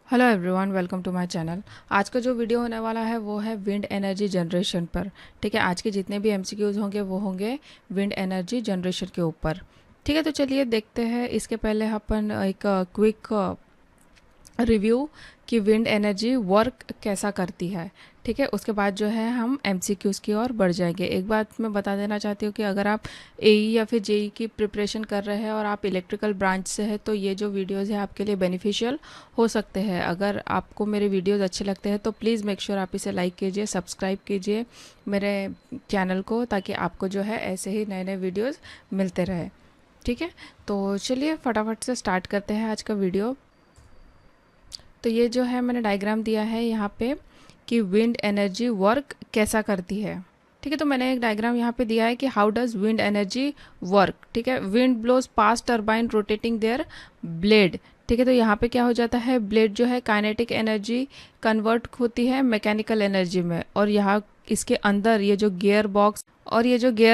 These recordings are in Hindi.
Hello everyone, welcome to my channel. आज का जो वीडियो होने वाला है वो है विंड एनर्जी जनरेशन पर। ठीक है, आज के जितने भी एमसीक्यूज़ होंगे वो होंगे विंड एनर्जी जनरेशन के ऊपर। ठीक है, तो चलिए देखते हैं। इसके पहले अपन एक क्विक रिव्यू कि विंड एनर्जी वर्क कैसा करती है। ठीक है, उसके बाद जो है हम एमसीक्यूज़ की ओर बढ़ जाएंगे। एक बात मैं बता देना चाहती हूँ कि अगर आप एई या फिर जेई की प्रिपरेशन कर रहे हैं और आप इलेक्ट्रिकल ब्रांच से है तो ये जो वीडियोज़ है आपके लिए बेनिफिशियल हो सकते हैं। अगर आपको मेरे वीडियोज़ अच्छे लगते हैं तो प्लीज़ मेक श्योर आप इसे लाइक कीजिए, सब्सक्राइब कीजिए मेरे चैनल को, ताकि आपको जो है ऐसे ही नए नए वीडियोज़ मिलते रहे। ठीक है, तो चलिए फटाफट से स्टार्ट करते हैं आज का वीडियो। तो ये जो है मैंने डायग्राम दिया है यहाँ पे कि विंड एनर्जी वर्क कैसा करती है। ठीक है, तो मैंने एक डायग्राम यहाँ पे दिया है कि how does wind energy work. ठीक है, wind blows pass turbine rotating their blade. ठीक है, तो यहाँ पे क्या हो जाता है, ब्लेड जो है काइनेटिक एनर्जी कन्वर्ट होती है मैकेनिकल एनर्जी में, और यहाँ इसके अंदर ये जो गियर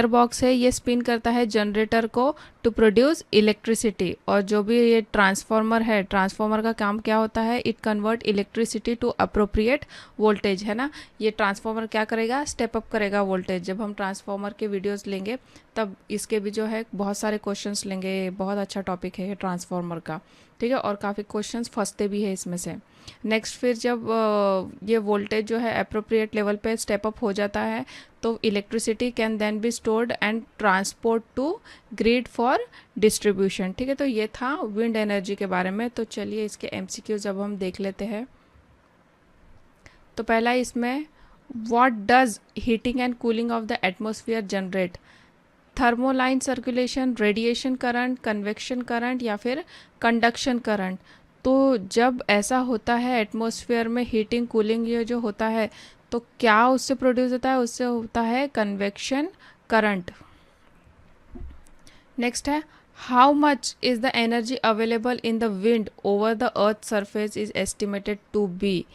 बॉक्स है ये स्पिन करता है जनरेटर को टू प्रोड्यूस इलेक्ट्रिसिटी। और जो भी ये ट्रांसफार्मर है, ट्रांसफार्मर का काम क्या होता है, it convert electricity to appropriate voltage, है ना। ये ट्रांसफार्मर क्या करेगा, स्टेप अप करेगा वोल्टेज। जब हम ट्रांसफार्मर के वीडियोस लेंगे तब इसके भी जो है बहुत सारे क्वेश्चंस लेंगे। बहुत अच्छा टॉपिक है ये ट्रांसफार्मर का। ठीक है, और काफ़ी क्वेश्चंस फंसते भी है इसमें से। नेक्स्ट, फिर जब ये वोल्टेज जो है अप्रोप्रिएट लेवल पे स्टेप अप हो जाता है तो electricity can then be stored and transport to grid for distribution. ठीक है, तो ये था विंड एनर्जी के बारे में। तो चलिए इसके एमसीक्यू जब हम देख लेते हैं। तो पहला इसमें, what does heating and cooling of the atmosphere generate, thermohaline circulation, radiation current, convection current या फिर कंडक्शन करंट। तो जब ऐसा होता है एटमॉस्फेयर में हीटिंग कूलिंग ये जो होता है तो क्या उससे प्रोड्यूस होता है, उससे होता है कन्वेक्शन करंट। नेक्स्ट है, how much is the energy available in the wind over the earth surface is estimated to be.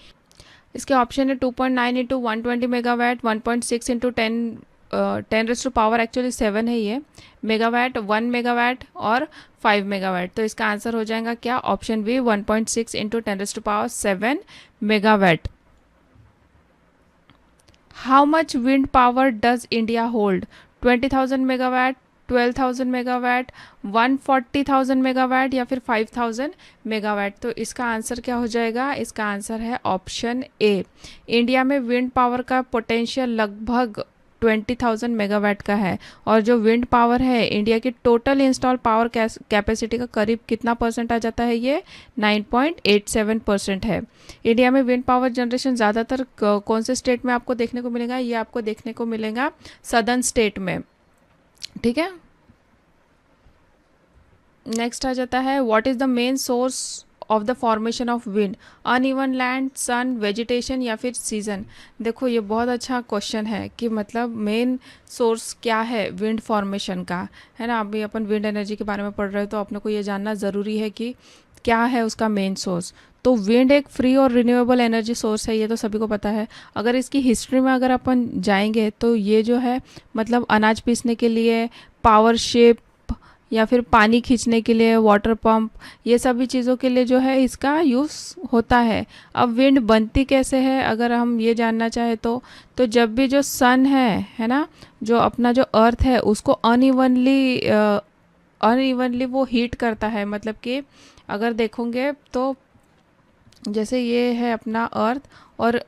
इसके ऑप्शन है 2.9 इंटू 120 मेगावाट, 1.6 इंटू 10 एक्चुअली 7 है ये मेगावाट, 1 मेगावाट और 5 मेगावाट। तो इसका आंसर हो जाएगा क्या, option B 1.6 into 10 7 megawatt. How much wind power does India hold, 20,000 megawatt, 12,000 megawatt, 140,000 megawatt या फिर 5,000 मेगावाट। तो इसका आंसर क्या हो जाएगा, इसका आंसर है ऑप्शन ए। इंडिया में विंड पावर का पोटेंशियल लगभग 20,000 मेगावाट का है, और जो विंड पावर है इंडिया की टोटल इंस्टॉल पावर कैपेसिटी का करीब कितना परसेंट आ जाता है, ये 9.87% है। इंडिया में विंड पावर जनरेशन ज़्यादातर कौन से स्टेट में आपको देखने को मिलेगा, ये आपको देखने को मिलेगा सदर्न स्टेट में। ठीक है, नेक्स्ट आ जाता है, what is the main source of the formation of wind, uneven land, sun, vegetation या फिर सीजन। देखो ये बहुत अच्छा क्वेश्चन है कि मतलब मेन सोर्स क्या है विंड फॉर्मेशन का, है ना। अभी अपन विंड एनर्जी के बारे में पढ़ रहे हैं तो अपने को ये जानना ज़रूरी है कि क्या है उसका मेन सोर्स। तो विंड एक फ्री और रिन्यूएबल एनर्जी सोर्स है, ये तो सभी को पता है। अगर इसकी हिस्ट्री में अगर अपन जाएंगे तो ये जो है मतलब अनाज पीसने के लिए, पावर शिप या फिर पानी खींचने के लिए, वाटर पंप, ये सभी चीज़ों के लिए जो है इसका यूज़ होता है। अब विंड बनती कैसे है अगर हम ये जानना चाहे तो जब भी जो सन है ना, जो अपना जो अर्थ है उसको अनइवनली वो हीट करता है। मतलब कि अगर देखोगे तो जैसे ये है अपना अर्थ और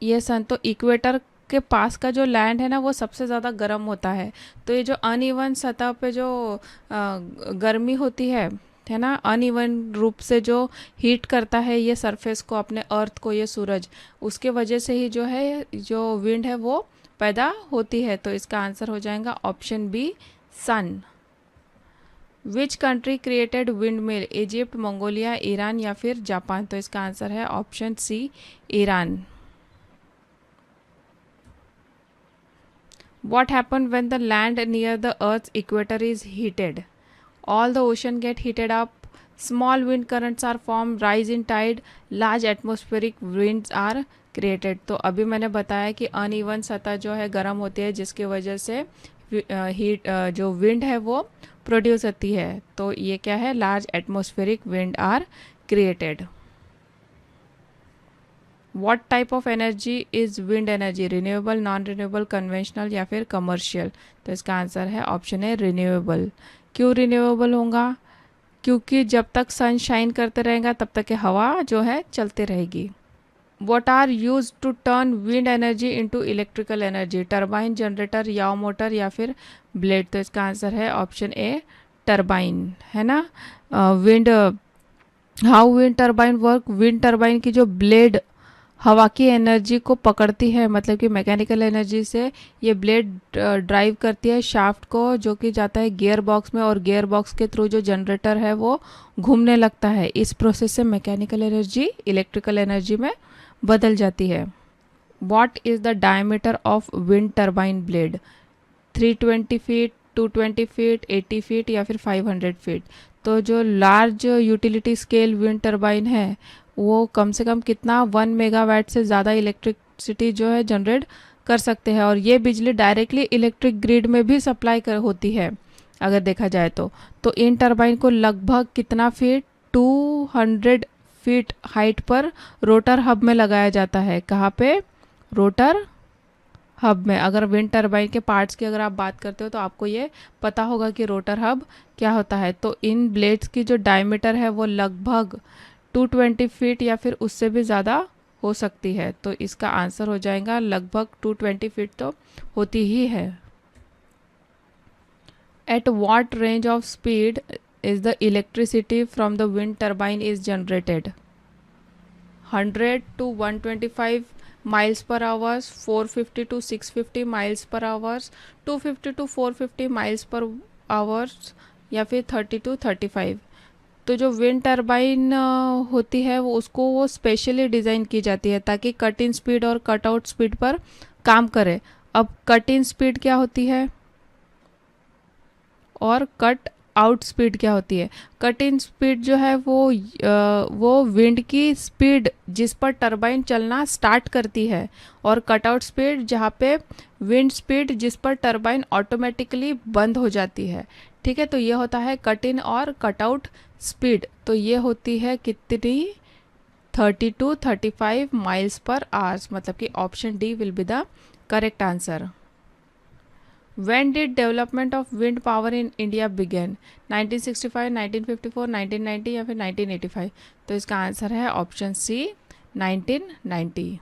ये सन, तो इक्वेटर के पास का जो लैंड है ना वो सबसे ज़्यादा गर्म होता है। तो ये जो अनइवन सतह पे जो गर्मी होती है ना, अनइवन रूप से जो हीट करता है ये सरफेस को, अपने अर्थ को, ये सूरज, उसके वजह से ही जो है जो विंड है वो पैदा होती है। तो इसका आंसर हो जाएगा option B, sun. Which country created wind mill, Egypt, Mongolia, Iran या फिर जापान। तो इसका आंसर है option C, Iran. What happens when the land near the Earth's equator is heated? All the ocean get heated up, small wind currents are formed, rise in tide, large atmospheric winds are created. तो अभी मैंने बताया कि अनइवन सतह जो है गर्म होती है जिसकी वजह से हीट जो विंड है वो प्रोड्यूस होती है। तो ये क्या है, large atmospheric wind are created. What type of energy is wind energy, renewable, non renewable, conventional या फिर कमर्शियल? तो इसका आंसर है ऑप्शन है रिन्यूएबल। क्यों रिन्यूएबल होगा? क्योंकि जब तक सन शाइन करते रहेगा तब तक हवा जो है चलती रहेगी। What are use to turn wind energy into electrical energy, turbine, generator, yaw motor या फिर ब्लेड? तो इसका आंसर है ऑप्शन ए टर्बाइन, है ना। Wind, how wind turbine work, wind turbine की जो ब्लेड हवा की एनर्जी को पकड़ती है, मतलब कि मैकेनिकल एनर्जी से ये ब्लेड ड्राइव करती है शाफ्ट को, जो कि जाता है गियर बॉक्स में, और गियर बॉक्स के थ्रू जो जनरेटर है वो घूमने लगता है। इस प्रोसेस से मैकेनिकल एनर्जी इलेक्ट्रिकल एनर्जी में बदल जाती है। What is the diameter of wind turbine blade, 320 feet, 220 feet, 80 feet या फिर 500 फीट? तो जो large utility scale wind turbine है वो कम से कम कितना 1 मेगावाट से ज़्यादा इलेक्ट्रिसिटी जो है जनरेट कर सकते हैं, और ये बिजली डायरेक्टली इलेक्ट्रिक ग्रिड में भी सप्लाई होती है अगर देखा जाए तो इन टर्बाइन को लगभग कितना फीट, 200 फीट हाइट पर रोटर हब में लगाया जाता है। कहाँ पे? रोटर हब में। अगर विंड टर्बाइन के पार्ट्स की अगर आप बात करते हो तो आपको ये पता होगा कि रोटर हब क्या होता है। तो इन ब्लेड्स की जो डायमीटर है वो लगभग 220 फीट या फिर उससे भी ज़्यादा हो सकती है। तो इसका आंसर हो जाएगा लगभग 220 फीट तो होती ही है। At what range of speed is the electricity from the wind turbine is generated, 100 to 125 miles per hour, 450 to 650 miles per hour, 250 to 450 miles per hour या फिर 30 to 35? तो जो विंड टर्बाइन होती है वो उसको वो स्पेशली डिज़ाइन की जाती है ताकि कट इन स्पीड और कट आउट स्पीड पर काम करे। अब कट इन स्पीड क्या होती है और कट आउट स्पीड क्या होती है? कट इन स्पीड जो है वो विंड की स्पीड जिस पर टरबाइन चलना स्टार्ट करती है, और कट आउट स्पीड जहाँ पे विंड स्पीड जिस पर टरबाइन ऑटोमेटिकली बंद हो जाती है। ठीक है, तो ये होता है कट इन और कट आउट स्पीड। तो ये होती है कितनी? 30 to 35 माइल्स पर आवर्स, मतलब कि option D will be the correct answer. When did development of wind power in India begin? 1965, 1954, 1990 या फिर 1985? तो इसका आंसर है ऑप्शन सी 1990।